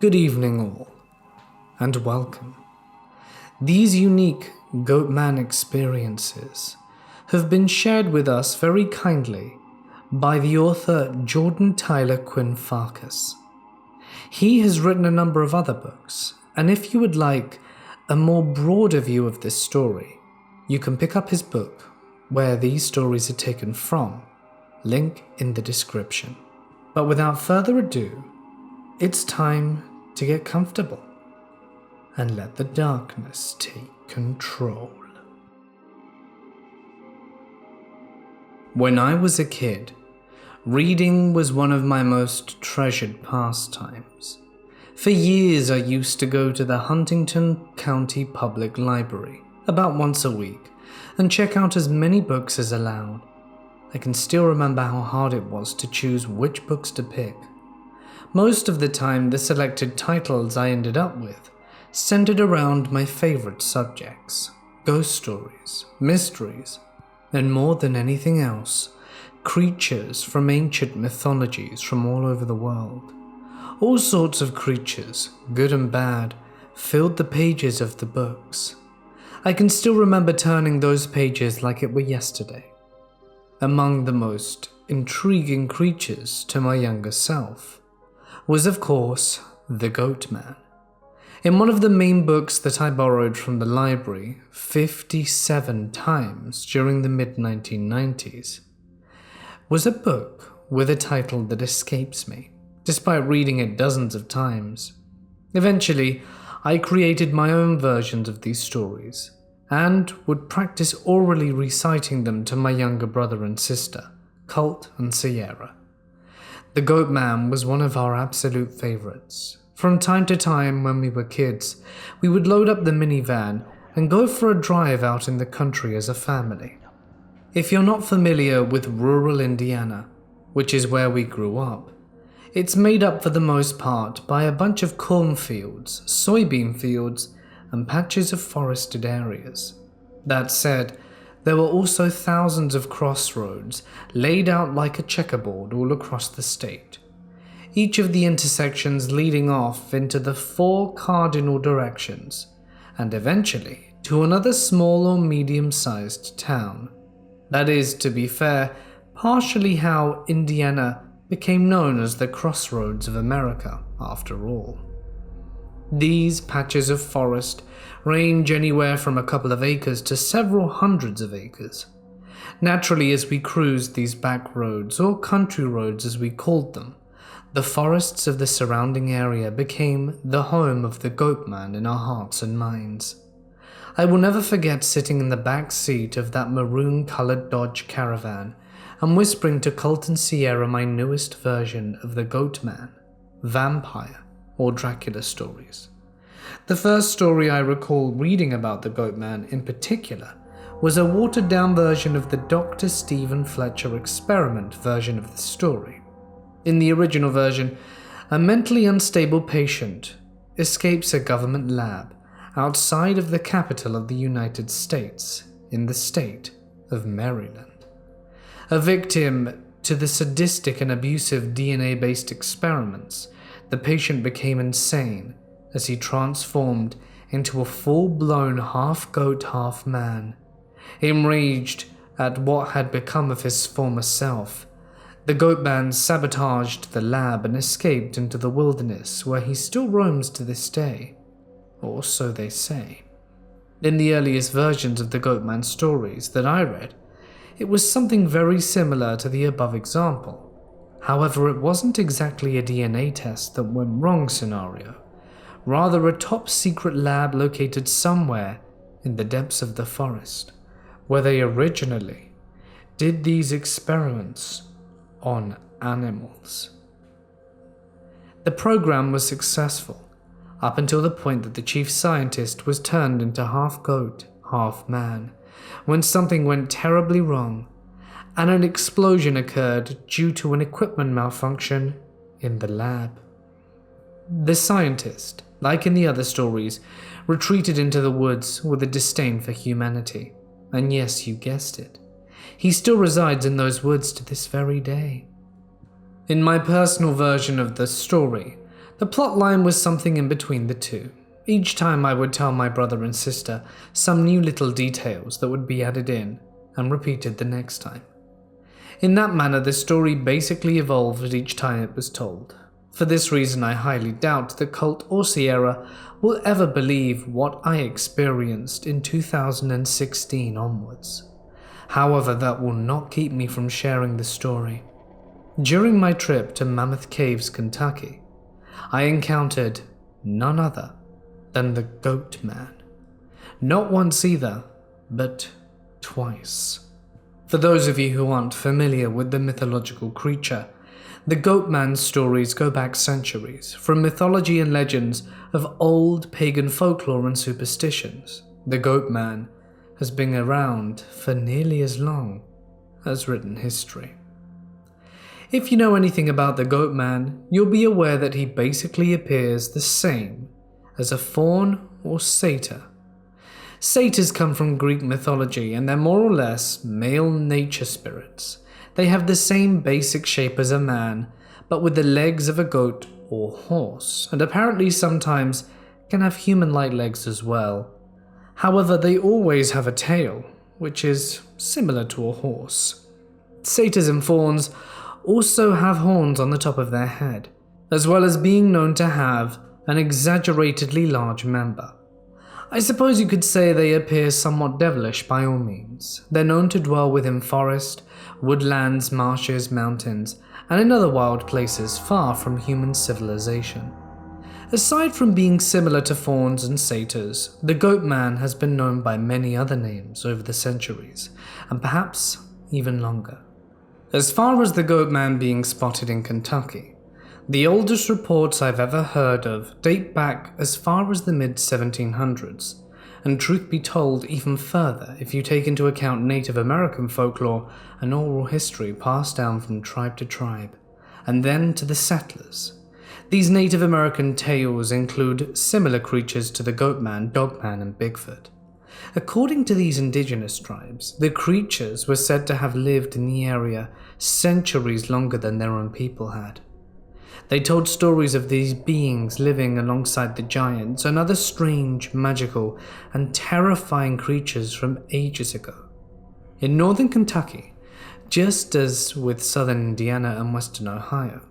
Good evening all, and welcome. These unique Goatman experiences have been shared with us very kindly by the author Jordan Tyler Quinn Farkas. He has written a number of other books, and if you would like a more broader view of this story, you can pick up his book, Where These Stories Are Taken From, link in the description. But without further ado, it's time to get comfortable and let the darkness take control. When I was a kid, reading was one of my most treasured pastimes. For years I used to go to the Huntington County Public Library about once a week and check out as many books as allowed. I can still remember how hard it was to choose which books to pick. Most of the time, the selected titles I ended up with centered around my favorite subjects: ghost stories, mysteries, and more than anything else, creatures from ancient mythologies from all over the world. All sorts of creatures, good and bad, filled the pages of the books. I can still remember turning those pages like it were yesterday. Among the most intriguing creatures to my younger self was, of course, the Goatman. In one of the main books that I borrowed from the library 57 times during the mid-1990s was a book with a title that escapes me, despite reading it dozens of times. Eventually, I created my own versions of these stories and would practice orally reciting them to my younger brother and sister, Colt and Sierra. The Goatman was one of our absolute favorites. From time to time when we were kids, we would load up the minivan and go for a drive out in the country as a family. If you're not familiar with rural Indiana, which is where we grew up, it's made up for the most part by a bunch of cornfields, soybean fields, and patches of forested areas. That said, there were also thousands of crossroads laid out like a checkerboard all across the state, each of the intersections leading off into the 4 cardinal directions, and eventually to another small or medium-sized town. That is, to be fair, partially how Indiana became known as the Crossroads of America, after all. These patches of forest range anywhere from a couple of acres to several hundreds of acres. Naturally, as we cruised these back roads, or country roads as we called them, the forests of the surrounding area became the home of the Goatman in our hearts and minds. I will never forget sitting in the back seat of that maroon-colored Dodge Caravan and whispering to Colt and Sierra my newest version of the Goatman, vampire, or Dracula stories. The first story I recall reading about the Goatman in particular was a watered-down version of the Dr. Stephen Fletcher experiment version of the story. In the original version, a mentally unstable patient escapes a government lab outside of the capital of the United States, in the state of Maryland. A victim to the sadistic and abusive DNA-based experiments, the patient became insane as he transformed into a full-blown half-goat, half-man. Enraged at what had become of his former self, the Goatman sabotaged the lab and escaped into the wilderness, where he still roams to this day, or so they say. In the earliest versions of the Goatman stories that I read, it was something very similar to the above example. However, it wasn't exactly a DNA test that went wrong scenario, rather a top-secret lab located somewhere in the depths of the forest, where they originally did these experiments on animals. The program was successful, up until the point that the chief scientist was turned into half-goat, half-man, when something went terribly wrong, and an explosion occurred due to an equipment malfunction in the lab. The scientist, like in the other stories, retreated into the woods with a disdain for humanity. And yes, you guessed it, he still resides in those woods to this very day. In my personal version of the story, The plot line was something in between the two. Each time I would tell my brother and sister some new little details that would be added in and repeated the next time. In that manner, the story basically evolved each time it was told. For this reason, I highly doubt that Cult or Sierra will ever believe what I experienced in 2016 onwards. However, that will not keep me from sharing the story. During my trip to Mammoth Caves, Kentucky, I encountered none other than the Goatman. Not once either, but twice. For those of you who aren't familiar with the mythological creature, the Goatman stories go back centuries, from mythology and legends of old pagan folklore and superstitions. The Goatman has been around for nearly as long as written history. If you know anything about the Goatman, you'll be aware that he basically appears the same as a faun or satyr. Satyrs come from Greek mythology and they're more or less male nature spirits. They have the same basic shape as a man, but with the legs of a goat or horse, and apparently sometimes can have human-like legs as well. However, they always have a tail, which is similar to a horse. Satyrs and fauns also have horns on the top of their head, as well as being known to have an exaggeratedly large member. I suppose you could say they appear somewhat devilish by all means. They're known to dwell within forest, woodlands, marshes, mountains, and in other wild places far from human civilization. Aside from being similar to fauns and satyrs, the Goatman has been known by many other names over the centuries, and perhaps even longer. As far as the Goatman being spotted in Kentucky, the oldest reports I've ever heard of date back as far as the mid-1700s, and truth be told even further if you take into account Native American folklore and oral history passed down from tribe to tribe, and then to the settlers. These Native American tales include similar creatures to the Goatman, Dogman, and Bigfoot. According to these indigenous tribes, the creatures were said to have lived in the area centuries longer than their own people had. They told stories of these beings living alongside the giants and other strange, magical, and terrifying creatures from ages ago. In northern Kentucky, just as with southern Indiana and western Ohio,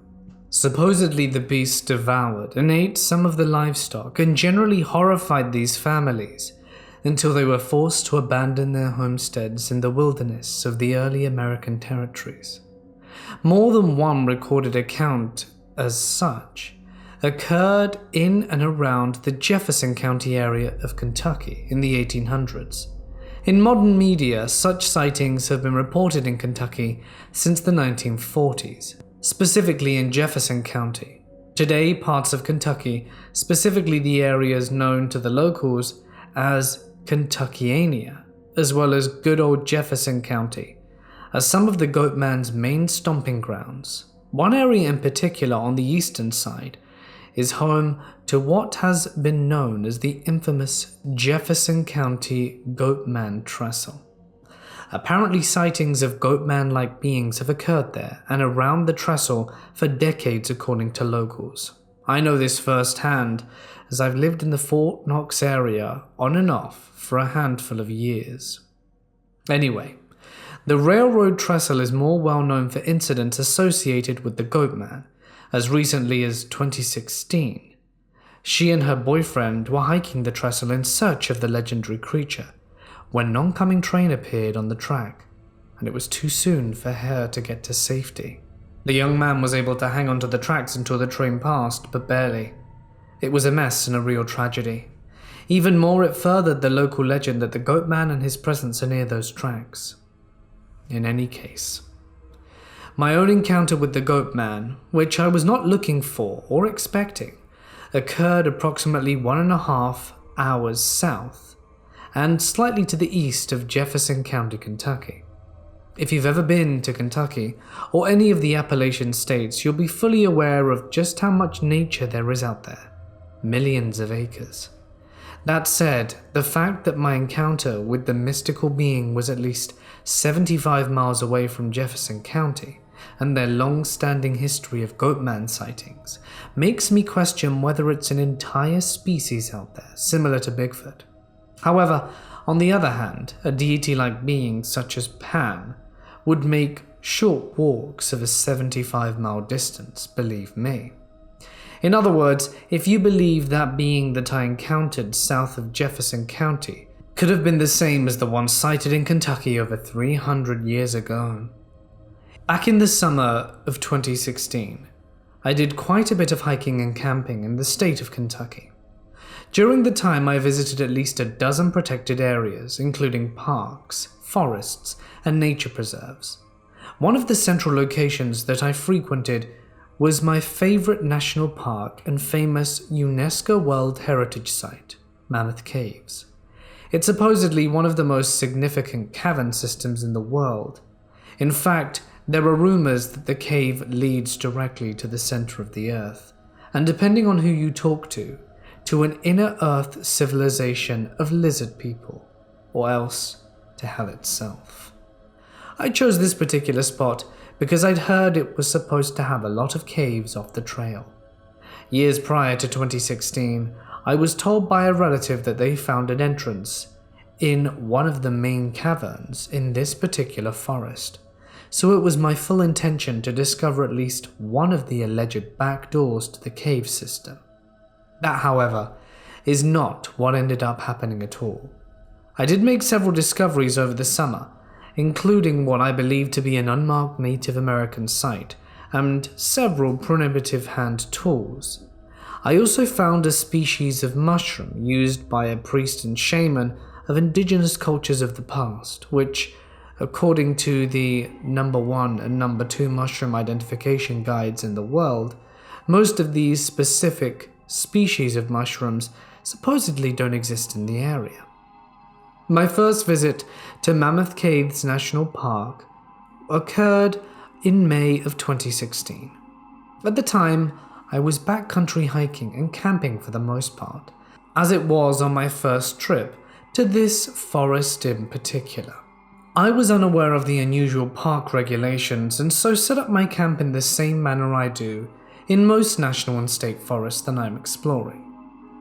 supposedly the beasts devoured and ate some of the livestock and generally horrified these families until they were forced to abandon their homesteads in the wilderness of the early American territories. More than one recorded account as such occurred in and around the Jefferson County area of Kentucky in the 1800s. In modern media, such sightings have been reported in Kentucky since the 1940s, specifically in Jefferson County. Today, parts of Kentucky, specifically the areas known to the locals as Kentuckiania, as well as good old Jefferson County, are some of the Goatman's main stomping grounds. One area in particular on the eastern side is home to what has been known as the infamous Jefferson County Goatman Trestle. Apparently sightings of Goatman-like beings have occurred there and around the trestle for decades according to locals. I know this firsthand as I've lived in the Fort Knox area on and off for a handful of years. Anyway, the railroad trestle is more well known for incidents associated with the Goatman. As recently as 2016, she and her boyfriend were hiking the trestle in search of the legendary creature when an oncoming train appeared on the track, and it was too soon for her to get to safety. The young man was able to hang onto the tracks until the train passed, but barely. It was a mess and a real tragedy. Even more, it furthered the local legend that the Goatman and his presence are near those tracks. In any case, my own encounter with the Goatman, which I was not looking for or expecting, occurred approximately 1.5 hours south and slightly to the east of Jefferson County, Kentucky. If you've ever been to Kentucky or any of the Appalachian states, you'll be fully aware of just how much nature there is out there. Millions of acres. That said, the fact that my encounter with the mystical being was at least 75 miles away from Jefferson County and their long-standing history of Goatman sightings makes me question whether it's an entire species out there similar to Bigfoot. However, on the other hand, a deity-like being such as Pan would make short walks of a 75-mile distance, believe me. In other words, if you believe that being that I encountered south of Jefferson County could have been the same as the one sighted in Kentucky over 300 years ago. Back in the summer of 2016, I did quite a bit of hiking and camping in the state of Kentucky. During the time, I visited at least a dozen protected areas, including parks, forests, and nature preserves. One of the central locations that I frequented was my favorite national park and famous UNESCO World Heritage Site, Mammoth Caves. It's supposedly one of the most significant cavern systems in the world. In fact, there are rumors that the cave leads directly to the center of the earth, and depending on who you talk to an inner earth civilization of lizard people, or else to hell itself. I chose this particular spot because I'd heard it was supposed to have a lot of caves off the trail. Years prior to 2016, I was told by a relative that they found an entrance in one of the main caverns in this particular forest, so it was my full intention to discover at least one of the alleged back doors to the cave system. That, however, is not what ended up happening at all. I did make several discoveries over the summer, including what I believe to be an unmarked Native American site and several primitive hand tools. I also found a species of mushroom used by a priest and shaman of indigenous cultures of the past, which, according to the number 1 and number 2 mushroom identification guides in the world, most of these specific species of mushrooms supposedly don't exist in the area. My first visit to Mammoth Caves National Park occurred in May of 2016. At the time, I was backcountry hiking and camping for the most part, as it was on my first trip to this forest in particular. I was unaware of the unusual park regulations and so set up my camp in the same manner I do in most national and state forests that I'm exploring.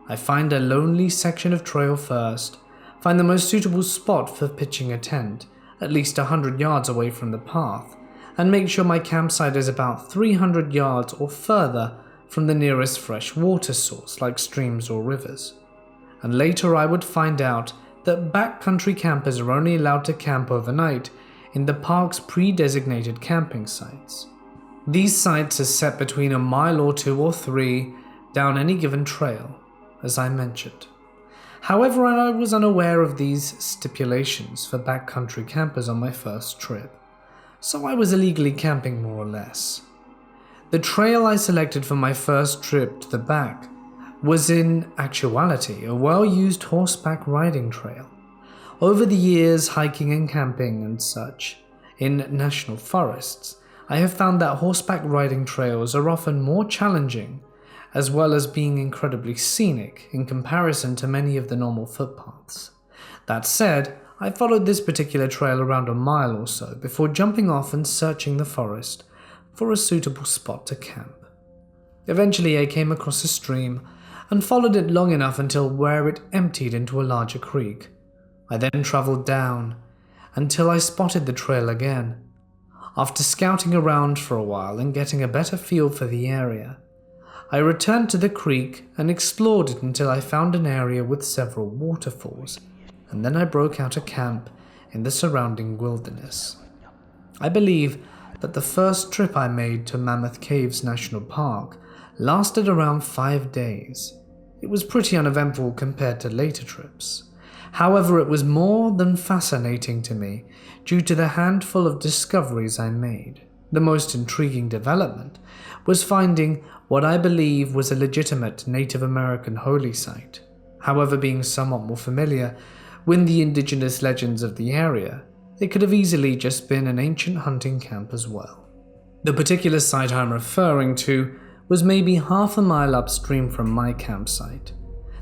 I find a lonely section of trail first, find the most suitable spot for pitching a tent, at least 100 yards away from the path, and make sure my campsite is about 300 yards or further from the nearest fresh water source like streams or rivers. And later I would find out that backcountry campers are only allowed to camp overnight in the park's pre-designated camping sites. These sites are set between a mile or 2 or 3 down any given trail, as I mentioned. However, I was unaware of these stipulations for backcountry campers on my first trip, so I was illegally camping more or less. The trail I selected for my first trip to the back was in actuality a well-used horseback riding trail. Over the years hiking and camping and such in national forests, I have found that horseback riding trails are often more challenging, as well as being incredibly scenic in comparison to many of the normal footpaths. That said, I followed this particular trail around a mile or so before jumping off and searching the forest for a suitable spot to camp. Eventually I came across a stream and followed it long enough until where it emptied into a larger creek. I then traveled down until I spotted the trail again. After scouting around for a while and getting a better feel for the area, I returned to the creek and explored it until I found an area with several waterfalls, and then I broke out a camp in the surrounding wilderness. I believe that the first trip I made to Mammoth Caves National Park lasted around 5 days. It was pretty uneventful compared to later trips. However, it was more than fascinating to me due to the handful of discoveries I made. The most intriguing development was finding what I believe was a legitimate Native American holy site. However, being somewhat more familiar with the indigenous legends of the area, it could have easily just been an ancient hunting camp as well. The particular site I'm referring to was maybe half a mile upstream from my campsite.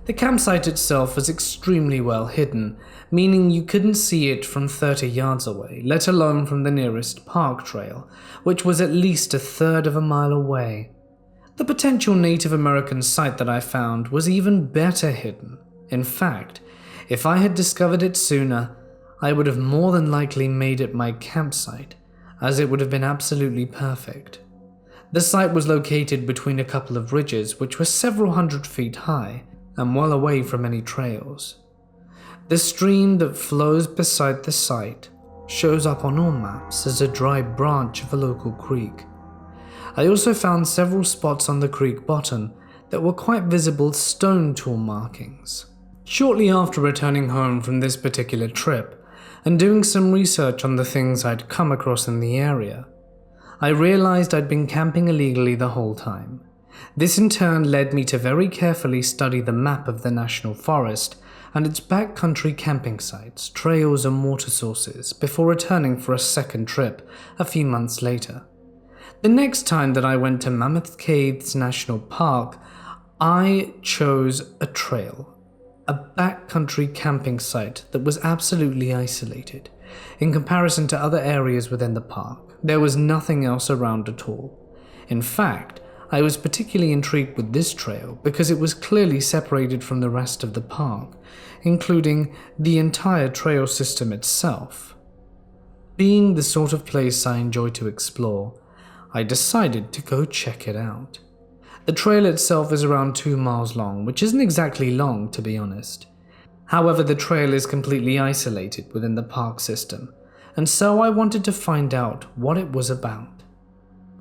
The campsite itself was extremely well hidden, meaning you couldn't see it from 30 yards away, let alone from the nearest park trail, which was at least a third of a mile away. The potential Native American site that I found was even better hidden. In fact, if I had discovered it sooner, I would have more than likely made it my campsite, as it would have been absolutely perfect. The site was located between a couple of ridges which were several hundred feet high and well away from any trails. The stream that flows beside the site shows up on all maps as a dry branch of a local creek. I also found several spots on the creek bottom that were quite visible stone tool markings. Shortly after returning home from this particular trip and doing some research on the things I'd come across in the area, I realized I'd been camping illegally the whole time. This in turn led me to very carefully study the map of the national forest and its backcountry camping sites, trails and water sources before returning for a second trip a few months later. The next time that I went to Mammoth Caves National Park, I chose a trail, a backcountry camping site that was absolutely isolated. In comparison to other areas within the park, there was nothing else around at all. In fact, I was particularly intrigued with this trail because it was clearly separated from the rest of the park, including the entire trail system itself. Being the sort of place I enjoy to explore, I decided to go check it out. The trail itself is around 2 miles long, which isn't exactly long to be honest. However, the trail is completely isolated within the park system, and so I wanted to find out what it was about.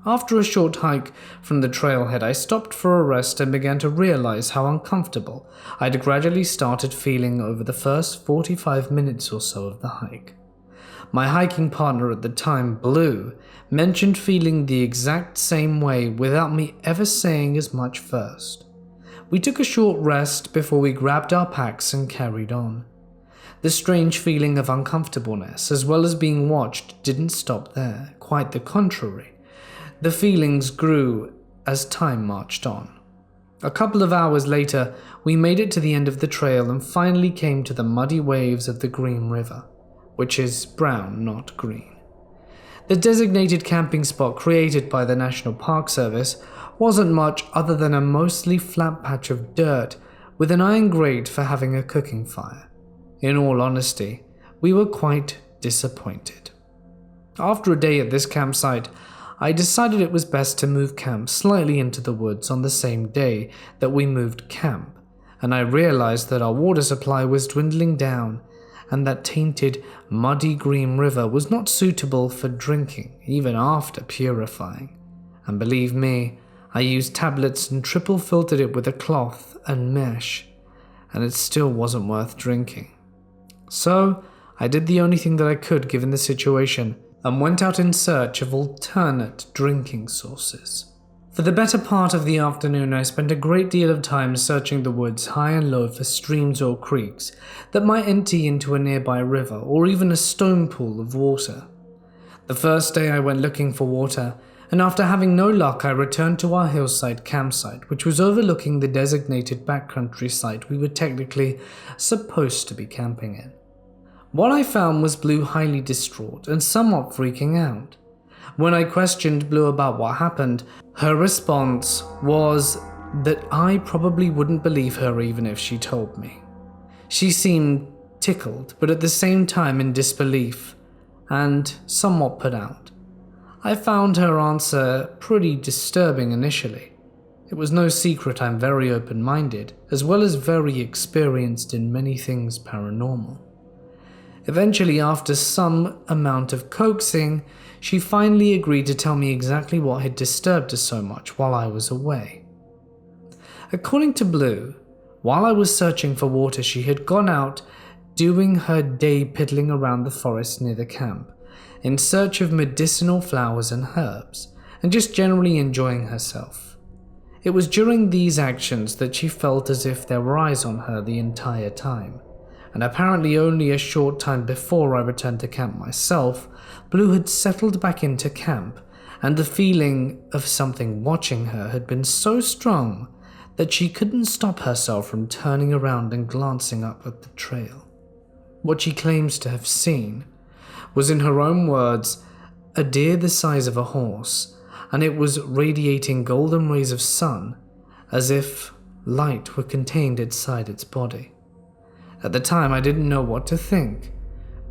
After a short hike from the trailhead, I stopped for a rest and began to realize how uncomfortable I'd gradually started feeling over the first 45 minutes or so of the hike. My hiking partner at the time, Blue, mentioned feeling the exact same way without me ever saying as much first. We took a short rest before we grabbed our packs and carried on. The strange feeling of uncomfortableness, as well as being watched, didn't stop there. Quite the contrary. The feelings grew as time marched on. A couple of hours later, we made it to the end of the trail and finally came to the muddy waves of the Green River, which is brown, not green. The designated camping spot created by the National Park Service wasn't much other than a mostly flat patch of dirt with an iron grate for having a cooking fire. In all honesty, we were quite disappointed. After a day at this campsite, I decided it was best to move camp slightly into the woods on the same day that we moved camp, and I realized that our water supply was dwindling down and that tainted, muddy Green River was not suitable for drinking even after purifying. And believe me, I used tablets and triple filtered it with a cloth and mesh, and it still wasn't worth drinking. So I did the only thing that I could given the situation and went out in search of alternate drinking sources. For the better part of the afternoon, I spent a great deal of time searching the woods high and low for streams or creeks that might empty into a nearby river or even a stone pool of water. The first day I went looking for water, and after having no luck, I returned to our hillside campsite, which was overlooking the designated backcountry site we were technically supposed to be camping in. What I found was Blue highly distraught and somewhat freaking out. When I questioned Blue about what happened, her response was that I probably wouldn't believe her even if she told me. She seemed tickled, but at the same time in disbelief, and somewhat put out. I found her answer pretty disturbing initially. It was no secret I'm very open-minded, as well as very experienced in many things paranormal. Eventually, after some amount of coaxing, she finally agreed to tell me exactly what had disturbed her so much while I was away. According to Blue, while I was searching for water, she had gone out doing her day piddling around the forest near the camp, in search of medicinal flowers and herbs, and just generally enjoying herself. It was during these actions that she felt as if there were eyes on her the entire time. And apparently only a short time before I returned to camp myself, Blue had settled back into camp, and the feeling of something watching her had been so strong that she couldn't stop herself from turning around and glancing up at the trail. What she claims to have seen was, in her own words, a deer the size of a horse, and it was radiating golden rays of sun as if light were contained inside its body. At the time, I didn't know what to think.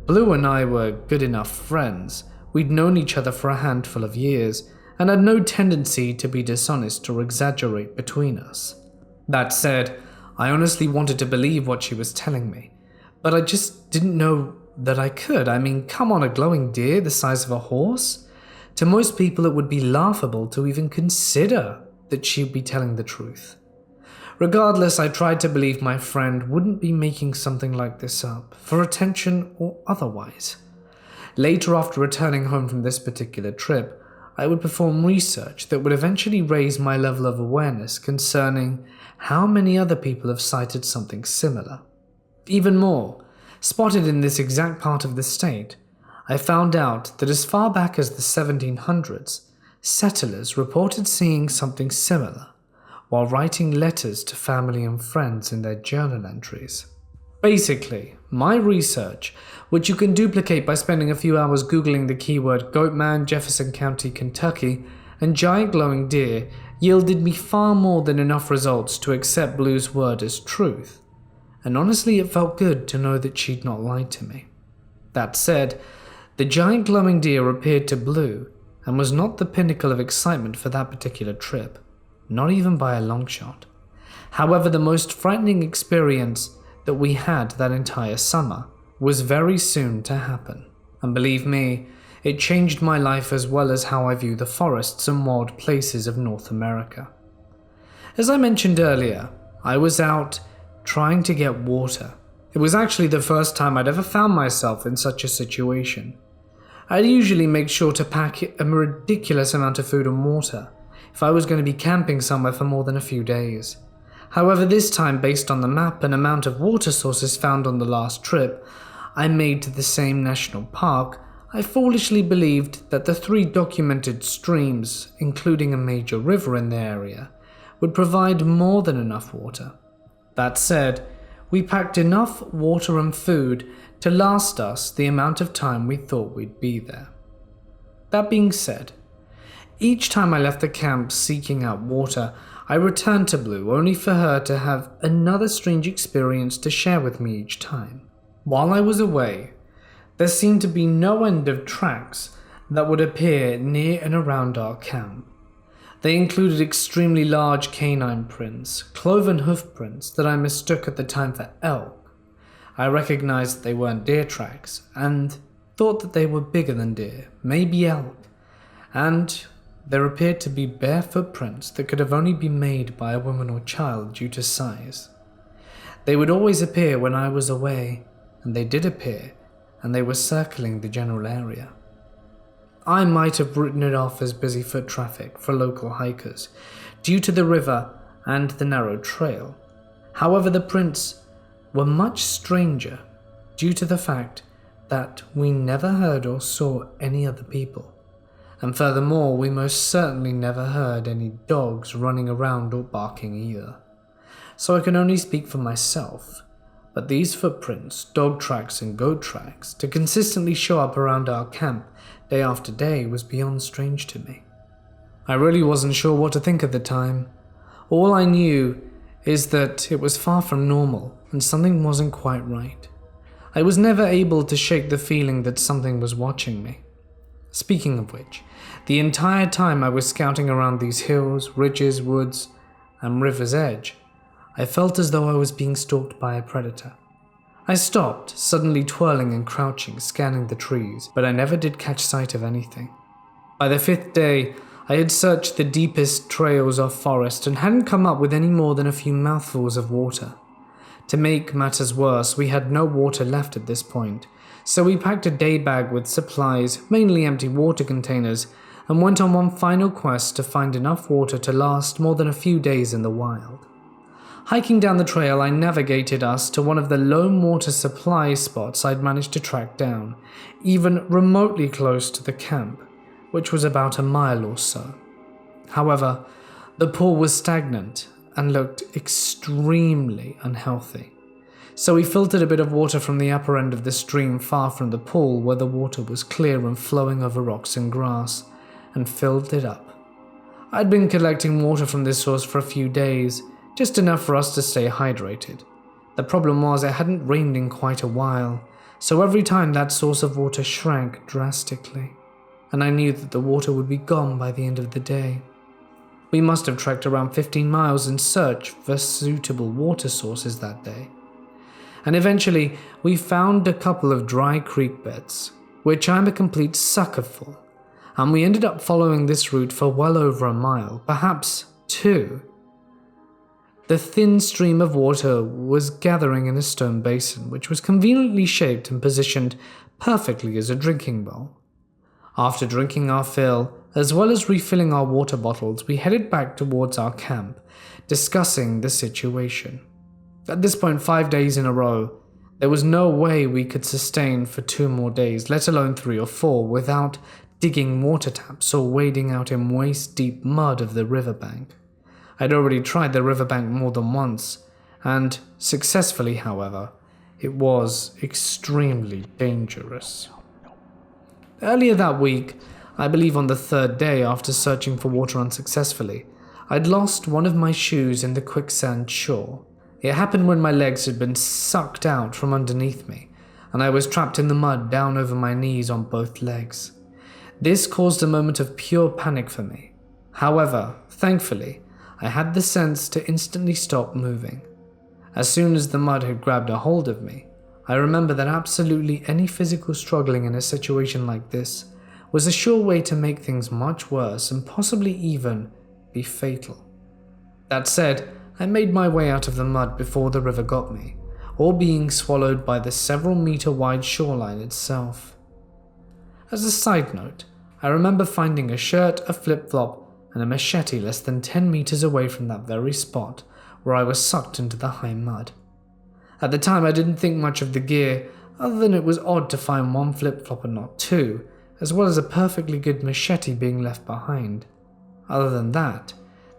Blue and I were good enough friends. We'd known each other for a handful of years and had no tendency to be dishonest or exaggerate between us. That said, I honestly wanted to believe what she was telling me, but I just didn't know that I could. I mean, come on, a glowing deer the size of a horse? To most people, it would be laughable to even consider that she'd be telling the truth. Regardless, I tried to believe my friend wouldn't be making something like this up, for attention or otherwise. Later, after returning home from this particular trip, I would perform research that would eventually raise my level of awareness concerning how many other people have cited something similar. Even more, spotted in this exact part of the state, I found out that as far back as the 1700s, settlers reported seeing something similar while writing letters to family and friends in their journal entries. Basically, my research, which you can duplicate by spending a few hours Googling the keyword Goatman, Jefferson County, Kentucky, and giant glowing deer, yielded me far more than enough results to accept Blue's word as truth. And honestly, it felt good to know that she'd not lied to me. That said, the giant glowing deer appeared to Blue and was not the pinnacle of excitement for that particular trip, not even by a long shot. However, the most frightening experience that we had that entire summer was very soon to happen. And believe me, it changed my life as well as how I view the forests and wild places of North America. As I mentioned earlier, I was out trying to get water. It was actually the first time I'd ever found myself in such a situation. I'd usually make sure to pack a ridiculous amount of food and water if I was going to be camping somewhere for more than a few days. However, this time, based on the map and amount of water sources found on the last trip I made to the same national park, I foolishly believed that the 3 documented streams, including a major river in the area, would provide more than enough water. That said, we packed enough water and food to last us the amount of time we thought we'd be there. That being said, each time I left the camp seeking out water, I returned to Blue only for her to have another strange experience to share with me each time. While I was away, there seemed to be no end of tracks that would appear near and around our camp. They included extremely large canine prints, cloven hoof prints that I mistook at the time for elk. I recognized that they weren't deer tracks and thought that they were bigger than deer, maybe elk, and there appeared to be bare footprints that could have only been made by a woman or child due to size. They would always appear when I was away, and they did appear, and they were circling the general area. I might have written it off as busy foot traffic for local hikers, due to the river and the narrow trail. However, the prints were much stranger due to the fact that we never heard or saw any other people. And furthermore, we most certainly never heard any dogs running around or barking either. So I can only speak for myself, but these footprints, dog tracks and goat tracks, to consistently show up around our camp day after day was beyond strange to me. I really wasn't sure what to think at the time. All I knew is that it was far from normal and something wasn't quite right. I was never able to shake the feeling that something was watching me. Speaking of which, the entire time I was scouting around these hills, ridges, woods, and river's edge, I felt as though I was being stalked by a predator. I stopped, suddenly twirling and crouching, scanning the trees, but I never did catch sight of anything. By the 5th day, I had searched the deepest trails of forest and hadn't come up with any more than a few mouthfuls of water. To make matters worse, we had no water left at this point, so we packed a day bag with supplies, mainly empty water containers, and went on one final quest to find enough water to last more than a few days in the wild. Hiking down the trail, I navigated us to one of the lone water supply spots I'd managed to track down, even remotely close to the camp, which was about a mile or so. However, the pool was stagnant, and looked extremely unhealthy. So we filtered a bit of water from the upper end of the stream far from the pool where the water was clear and flowing over rocks and grass, and filled it up. I'd been collecting water from this source for a few days, just enough for us to stay hydrated. The problem was it hadn't rained in quite a while, so every time that source of water shrank drastically, and I knew that the water would be gone by the end of the day. We must have trekked around 15 miles in search for suitable water sources that day. And eventually, we found a couple of dry creek beds, which I'm a complete sucker for, and we ended up following this route for well over a mile, perhaps 2. The thin stream of water was gathering in a stone basin, which was conveniently shaped and positioned perfectly as a drinking bowl. After drinking our fill, as well as refilling our water bottles, we headed back towards our camp, discussing the situation. At this point, 5 days in a row, there was no way we could sustain for 2 more days, let alone 3 or 4, without digging water taps or wading out in waist-deep mud of the riverbank. I'd already tried the riverbank more than once, and successfully, however. It was extremely dangerous. Earlier that week, I believe on the 3rd day after searching for water unsuccessfully, I'd lost one of my shoes in the quicksand shore. It happened when my legs had been sucked out from underneath me, and I was trapped in the mud down over my knees on both legs. This caused a moment of pure panic for me. However, thankfully, I had the sense to instantly stop moving. As soon as the mud had grabbed a hold of me, I remember that absolutely any physical struggling in a situation like this was a sure way to make things much worse and possibly even be fatal. That said, I made my way out of the mud before the river got me, or being swallowed by the several meter wide shoreline itself. As a side note, I remember finding a shirt, a flip-flop, and a machete less than 10 meters away from that very spot where I was sucked into the high mud. At the time I didn't think much of the gear, other than it was odd to find 1 flip-flop and not 2, as well as a perfectly good machete being left behind. Other than that,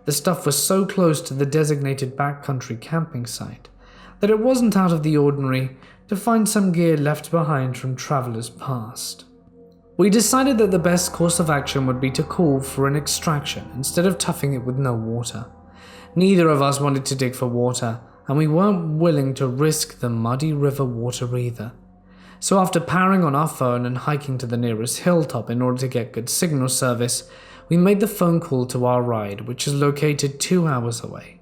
the stuff was so close to the designated backcountry camping site that it wasn't out of the ordinary to find some gear left behind from travelers past. We decided that the best course of action would be to call for an extraction instead of toughing it with no water. Neither of us wanted to dig for water, and we weren't willing to risk the muddy river water either. So after powering on our phone and hiking to the nearest hilltop in order to get good signal service, we made the phone call to our ride, which is located 2 hours away.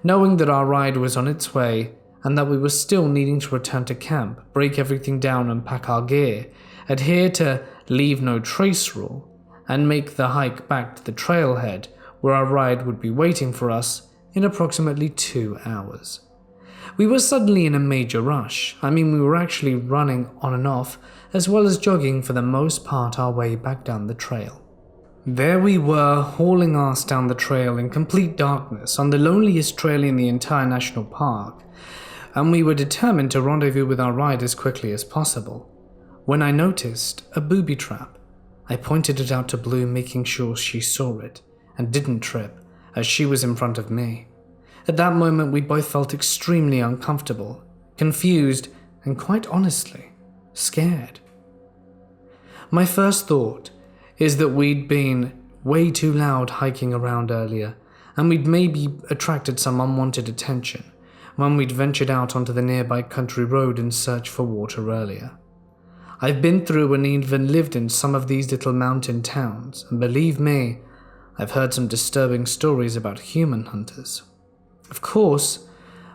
Knowing that our ride was on its way, and that we were still needing to return to camp, break everything down and pack our gear, adhere to leave no trace rule, and make the hike back to the trailhead where our ride would be waiting for us in approximately 2 hours. We were suddenly in a major rush. We were actually running on and off, as well as jogging for the most part our way back down the trail. There we were, hauling ass down the trail in complete darkness on the loneliest trail in the entire national park, and we were determined to rendezvous with our ride as quickly as possible, when I noticed a booby trap. I pointed it out to Blue, making sure she saw it and didn't trip, as she was in front of me. At that moment, we both felt extremely uncomfortable, confused, and quite honestly, scared. My first thought is that we'd been way too loud hiking around earlier, and we'd maybe attracted some unwanted attention when we'd ventured out onto the nearby country road in search for water earlier. I've been through and even lived in some of these little mountain towns, and believe me, I've heard some disturbing stories about human hunters. Of course,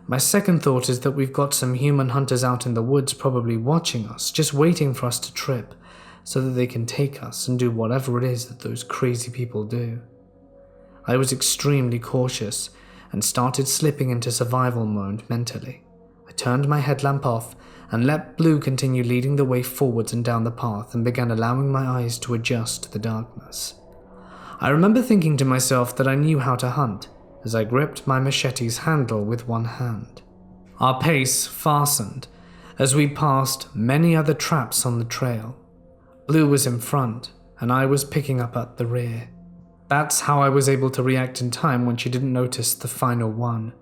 my second thought is that we've got some human hunters out in the woods probably watching us, just waiting for us to trip, so that they can take us and do whatever it is that those crazy people do. I was extremely cautious and started slipping into survival mode mentally. I turned my headlamp off and let Blue continue leading the way forwards and down the path, and began allowing my eyes to adjust to the darkness. I remember thinking to myself that I knew how to hunt, as I gripped my machete's handle with one hand. Our pace fastened as we passed many other traps on the trail. Blue was in front, and I was picking up at the rear. That's how I was able to react in time when she didn't notice the final one.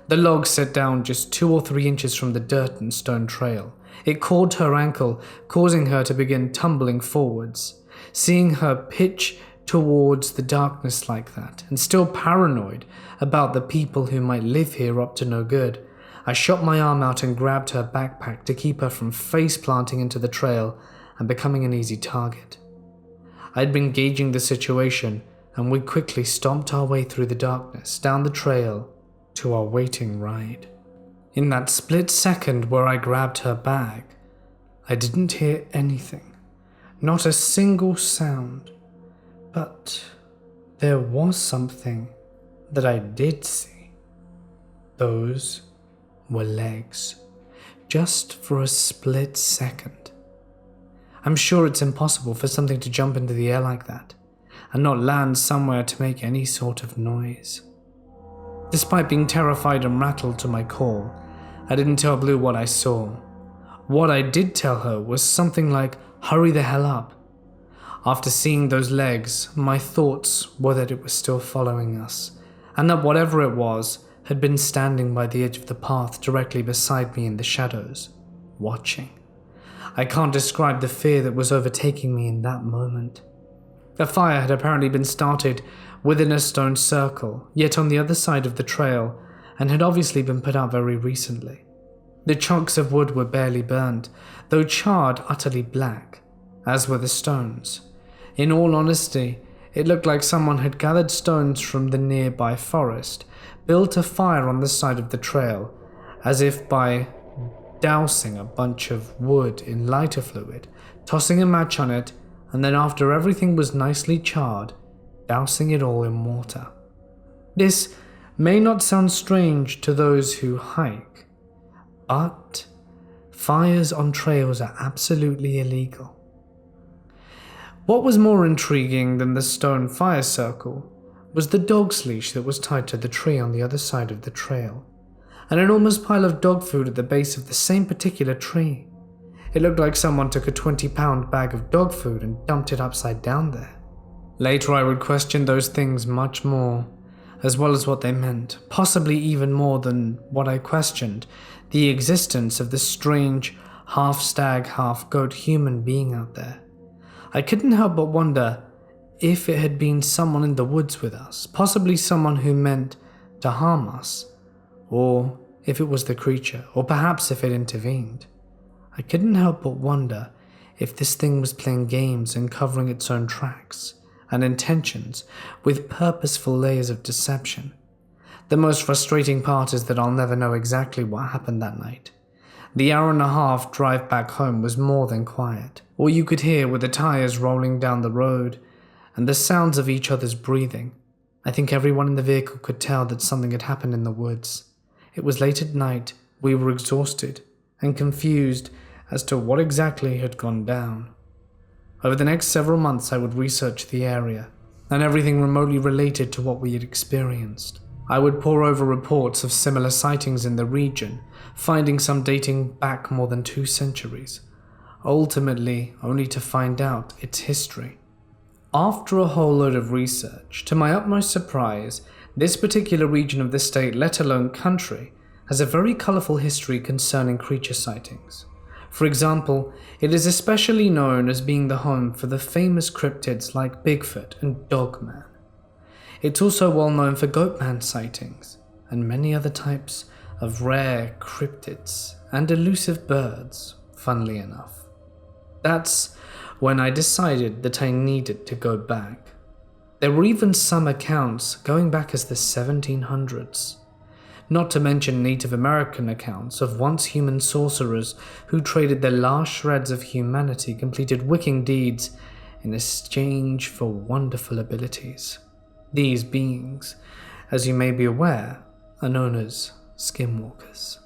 The log set down just 2 or 3 inches from the dirt and stone trail. It caught her ankle, causing her to begin tumbling forwards. Seeing her pitch towards the darkness like that, and still paranoid about the people who might live here up to no good, I shot my arm out and grabbed her backpack to keep her from face-planting into the trail and becoming an easy target. I'd been gauging the situation, and we quickly stomped our way through the darkness down the trail to our waiting ride. In that split second where I grabbed her bag, I didn't hear anything, not a single sound, but there was something that I did see. Those were legs, just for a split second. I'm sure it's impossible for something to jump into the air like that and not land somewhere to make any sort of noise. Despite being terrified and rattled to my core, I didn't tell Blue what I saw. What I did tell her was something like, "Hurry the hell up." After seeing those legs, my thoughts were that it was still following us, and that whatever it was had been standing by the edge of the path directly beside me in the shadows, watching. I can't describe the fear that was overtaking me in that moment. A fire had apparently been started within a stone circle, yet on the other side of the trail, and had obviously been put out very recently. The chunks of wood were barely burned, though charred utterly black, as were the stones. In all honesty, it looked like someone had gathered stones from the nearby forest, built a fire on the side of the trail, as if by dousing a bunch of wood in lighter fluid, tossing a match on it, and then after everything was nicely charred, dousing it all in water. This may not sound strange to those who hike, but fires on trails are absolutely illegal. What was more intriguing than the stone fire circle was the dog's leash that was tied to the tree on the other side of the trail. An enormous pile of dog food at the base of the same particular tree. It looked like someone took a 20-pound bag of dog food and dumped it upside down there. Later I would question those things much more, as well as what they meant, possibly even more than what I questioned, the existence of this strange, half-stag, half-goat human being out there. I couldn't help but wonder if it had been someone in the woods with us, possibly someone who meant to harm us, or if it was the creature, or perhaps if it intervened. I couldn't help but wonder if this thing was playing games and covering its own tracks and intentions with purposeful layers of deception. The most frustrating part is that I'll never know exactly what happened that night. The hour-and-a-half drive back home was more than quiet. All you could hear were the tires rolling down the road and the sounds of each other's breathing. I think everyone in the vehicle could tell that something had happened in the woods. It was late at night, we were exhausted and confused as to what exactly had gone down. Over the next several months I would research the area and everything remotely related to what we had experienced. I would pore over reports of similar sightings in the region, finding some dating back more than 2 centuries, ultimately only to find out its history. After a whole load of research, to my utmost surprise, this particular region of the state, let alone country, has a very colourful history concerning creature sightings. For example, it is especially known as being the home for the famous cryptids like Bigfoot and Dogman. It's also well known for Goatman sightings and many other types of rare cryptids and elusive birds, funnily enough. That's when I decided that I needed to go back. There were even some accounts going back as the 1700s. Not to mention Native American accounts of once human sorcerers who traded their last shreds of humanity, completed wicked deeds in exchange for wonderful abilities. These beings, as you may be aware, are known as skinwalkers.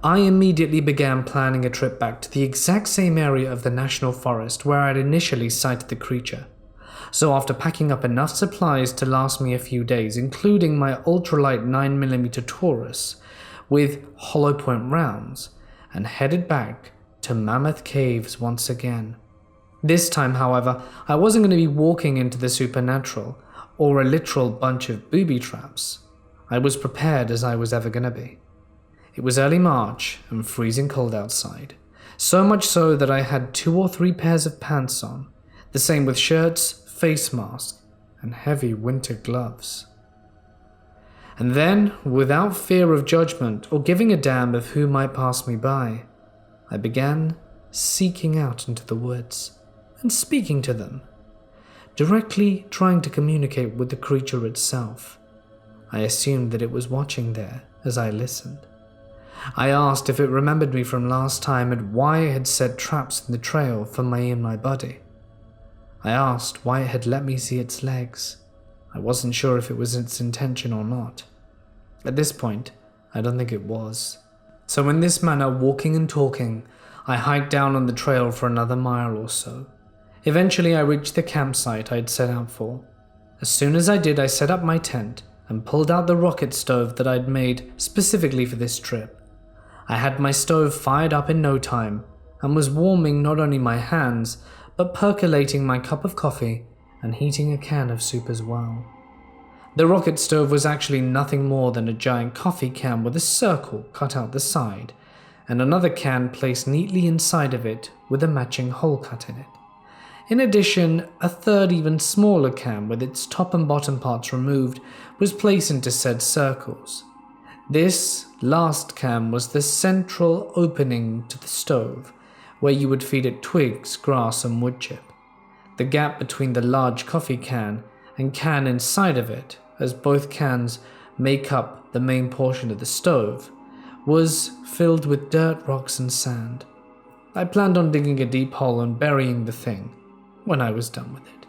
I immediately began planning a trip back to the exact same area of the national forest where I had initially sighted the creature. So after packing up enough supplies to last me a few days, including my ultralight 9mm Taurus with hollow point rounds, and headed back to Mammoth Caves once again. This time, however, I wasn't going to be walking into the supernatural or a literal bunch of booby traps. I was prepared as I was ever going to be. It was early March and freezing cold outside, so much so that I had 2 or 3 pairs of pants on, the same with shirts, face mask, and heavy winter gloves. And then, without fear of judgment or giving a damn of who might pass me by, I began seeking out into the woods and speaking to them, directly trying to communicate with the creature itself. I assumed that it was watching there as I listened. I asked if it remembered me from last time and why it had set traps in the trail for me and my buddy. I asked why it had let me see its legs. I wasn't sure if it was its intention or not. At this point, I don't think it was. So in this manner, walking and talking, I hiked down on the trail for another mile or so. Eventually, I reached the campsite I'd set out for. As soon as I did, I set up my tent and pulled out the rocket stove that I'd made specifically for this trip. I had my stove fired up in no time and was warming not only my hands, but percolating my cup of coffee and heating a can of soup as well. The rocket stove was actually nothing more than a giant coffee can with a circle cut out the side, and another can placed neatly inside of it with a matching hole cut in it. In addition, a third even smaller can with its top and bottom parts removed was placed into said circles. This last can was the central opening to the stove, where you would feed it twigs, grass, and wood chip. The gap between the large coffee can and can inside of it, as both cans make up the main portion of the stove, was filled with dirt, rocks, and sand. I planned on digging a deep hole and burying the thing when I was done with it.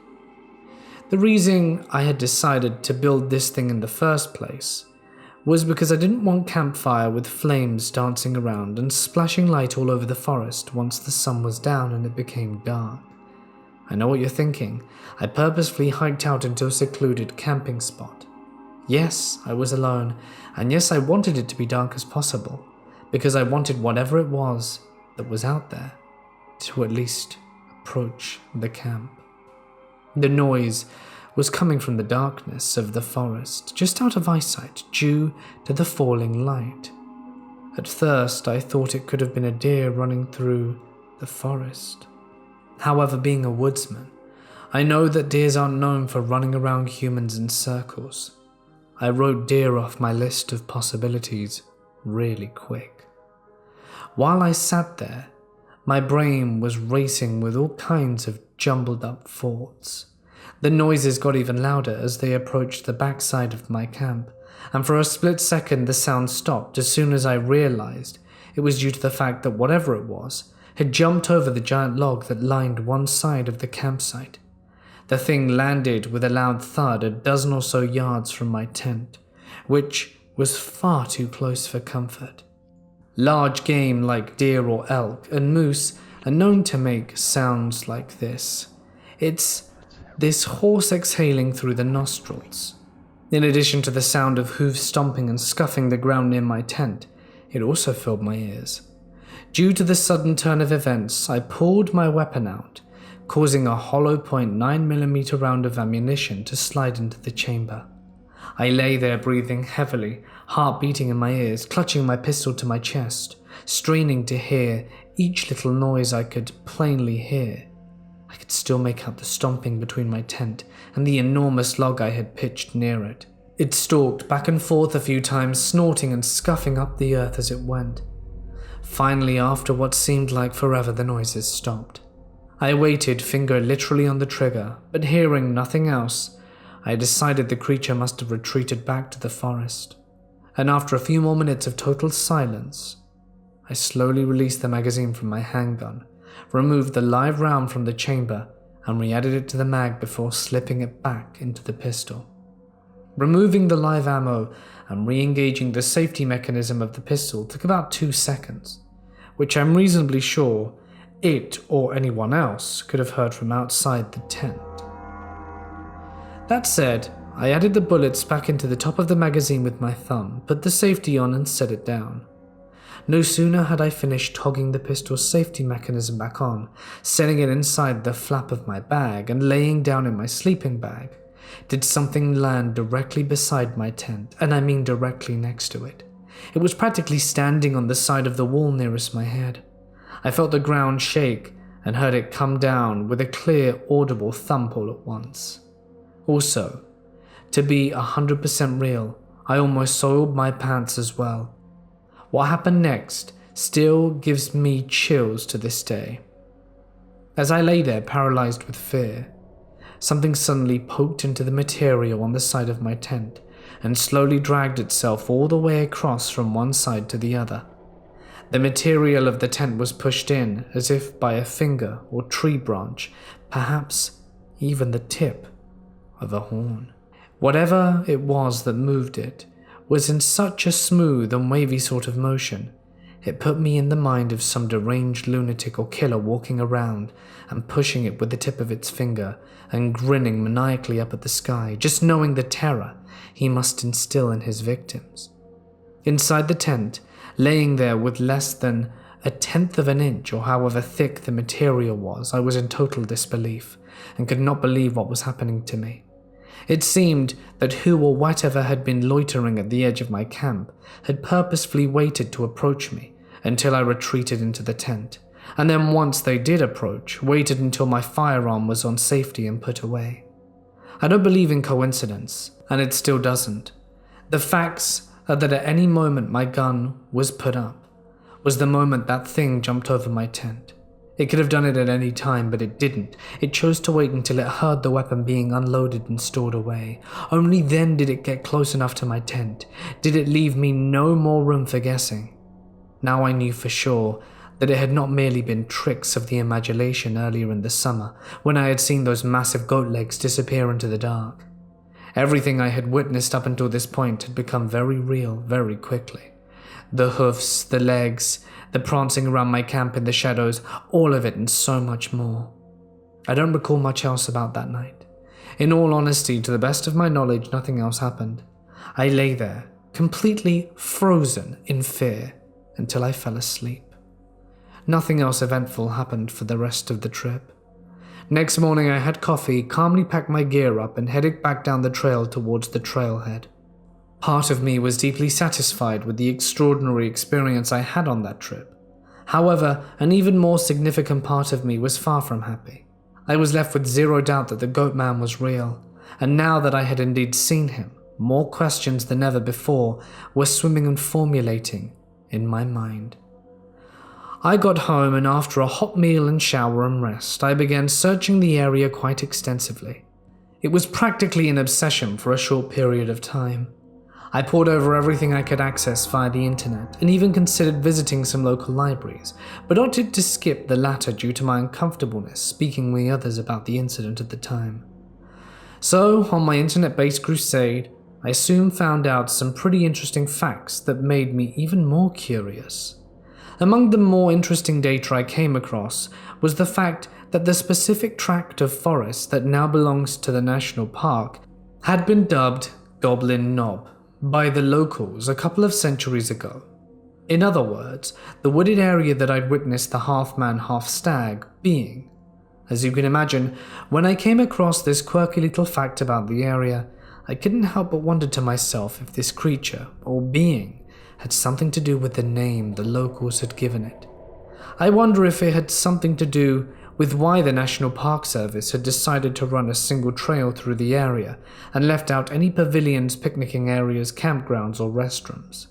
The reason I had decided to build this thing in the first place was because I didn't want campfire with flames dancing around and splashing light all over the forest once the sun was down and it became dark. I know what you're thinking. I purposefully hiked out into a secluded camping spot. Yes, I was alone, and yes, I wanted it to be dark as possible, because I wanted whatever it was that was out there to at least approach the camp. The noise was coming from the darkness of the forest, just out of eyesight due to the falling light. At first, I thought it could have been a deer running through the forest. However, being a woodsman, I know that deers aren't known for running around humans in circles. I wrote deer off my list of possibilities really quick. While I sat there, my brain was racing with all kinds of jumbled up thoughts. The noises got even louder as they approached the backside of my camp, and for a split second the sound stopped as soon as I realized it was due to the fact that whatever it was had jumped over the giant log that lined one side of the campsite. The thing landed with a loud thud a dozen or so yards from my tent, which was far too close for comfort. Large game like deer or elk and moose are known to make sounds like this. It's this hoarse exhaling through the nostrils. In addition to the sound of hooves stomping and scuffing the ground near my tent, it also filled my ears. Due to the sudden turn of events, I pulled my weapon out, causing a hollow .9mm round of ammunition to slide into the chamber. I lay there breathing heavily, heart beating in my ears, clutching my pistol to my chest, straining to hear each little noise I could plainly hear. I could still make out the stomping between my tent and the enormous log I had pitched near it. It stalked back and forth a few times, snorting and scuffing up the earth as it went. Finally, after what seemed like forever, the noises stopped. I waited, finger literally on the trigger, but hearing nothing else, I decided the creature must have retreated back to the forest. And after a few more minutes of total silence, I slowly released the magazine from my handgun, removed the live round from the chamber, and re-added it to the mag before slipping it back into the pistol. Removing the live ammo and re-engaging the safety mechanism of the pistol took about 2 seconds, which I'm reasonably sure it or anyone else could have heard from outside the tent. That said, I added the bullets back into the top of the magazine with my thumb, put the safety on and set it down. No sooner had I finished togging the pistol's safety mechanism back on, setting it inside the flap of my bag, and laying down in my sleeping bag, did something land directly beside my tent, and I mean directly next to it. It was practically standing on the side of the wall nearest my head. I felt the ground shake and heard it come down with a clear, audible thump all at once. Also, to be 100% real, I almost soiled my pants as well. What happened next still gives me chills to this day. As I lay there paralyzed with fear, something suddenly poked into the material on the side of my tent and slowly dragged itself all the way across from one side to the other. The material of the tent was pushed in as if by a finger or tree branch, perhaps even the tip of a horn. Whatever it was that moved it was in such a smooth and wavy sort of motion, it put me in the mind of some deranged lunatic or killer walking around and pushing it with the tip of its finger and grinning maniacally up at the sky, just knowing the terror he must instill in his victims. Inside the tent, laying there with less than 1/10 of an inch or however thick the material was, I was in total disbelief and could not believe what was happening to me. It seemed that who or whatever had been loitering at the edge of my camp had purposefully waited to approach me until I retreated into the tent, and then once they did approach, waited until my firearm was on safety and put away. I don't believe in coincidence, and it still doesn't. The facts are that at any moment my gun was put up was the moment that thing jumped over my tent. It could have done it at any time, but it didn't. It chose to wait until it heard the weapon being unloaded and stored away. Only then did it get close enough to my tent. Did it leave me no more room for guessing. Now I knew for sure that it had not merely been tricks of the imagination earlier in the summer, when I had seen those massive goat legs disappear into the dark. Everything I had witnessed up until this point had become very real very quickly. The hoofs, the legs, the prancing around my camp in the shadows, all of it and so much more. I don't recall much else about that night. In all honesty, to the best of my knowledge, nothing else happened. I lay there, completely frozen in fear, until I fell asleep. Nothing else eventful happened for the rest of the trip. Next morning I had coffee, calmly packed my gear up and headed back down the trail towards the trailhead. Part of me was deeply satisfied with the extraordinary experience I had on that trip. However, an even more significant part of me was far from happy. I was left with zero doubt that the Goatman was real, and now that I had indeed seen him, more questions than ever before were swimming and formulating in my mind. I got home, and after a hot meal and shower and rest, I began searching the area quite extensively. It was practically an obsession for a short period of time. I pored over everything I could access via the internet and even considered visiting some local libraries, but opted to skip the latter due to my uncomfortableness speaking with others about the incident at the time. So, on my internet-based crusade, I soon found out some pretty interesting facts that made me even more curious. Among the more interesting data I came across was the fact that the specific tract of forest that now belongs to the national park had been dubbed Goblin Knob by the locals a couple of centuries ago. In other words, the wooded area that I'd witnessed the half-man, half-stag being. As you can imagine, when I came across this quirky little fact about the area, I couldn't help but wonder to myself if this creature, or being, had something to do with the name the locals had given it. I wonder if it had something to do with why the National Park Service had decided to run a single trail through the area and left out any pavilions, picnicking areas, campgrounds, or restrooms.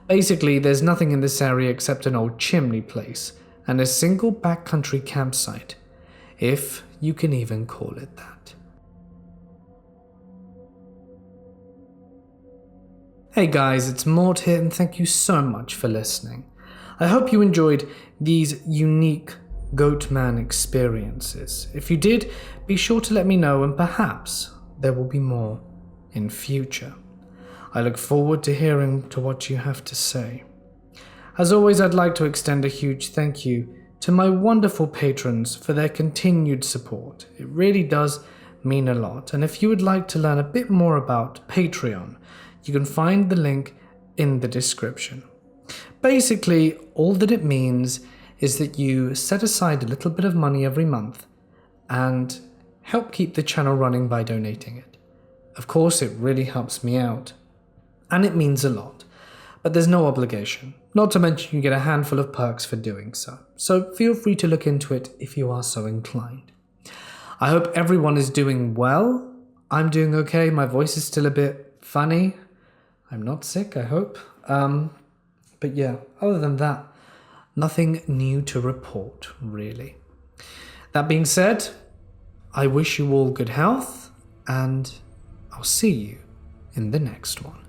Basically, there's nothing in this area except an old chimney place and a single backcountry campsite, if you can even call it that. Hey guys, it's Mort here, and thank you so much for listening. I hope you enjoyed these unique Goatman experiences. If you did, be sure to let me know, and perhaps there will be more in future. I look forward to hearing to what you have to say. As always, I'd like to extend a huge thank you to my wonderful patrons for their continued support. It really does mean a lot, and if you would like to learn a bit more about Patreon, you can find the link in the description. Basically, all that it means is that you set aside a little bit of money every month and help keep the channel running by donating it. Of course, it really helps me out, and it means a lot, but there's no obligation. Not to mention you get a handful of perks for doing so. So feel free to look into it if you are so inclined. I hope everyone is doing well. I'm doing okay. My voice is still a bit funny. I'm not sick, I hope. But yeah, other than that, nothing new to report, really. That being said, I wish you all good health, and I'll see you in the next one.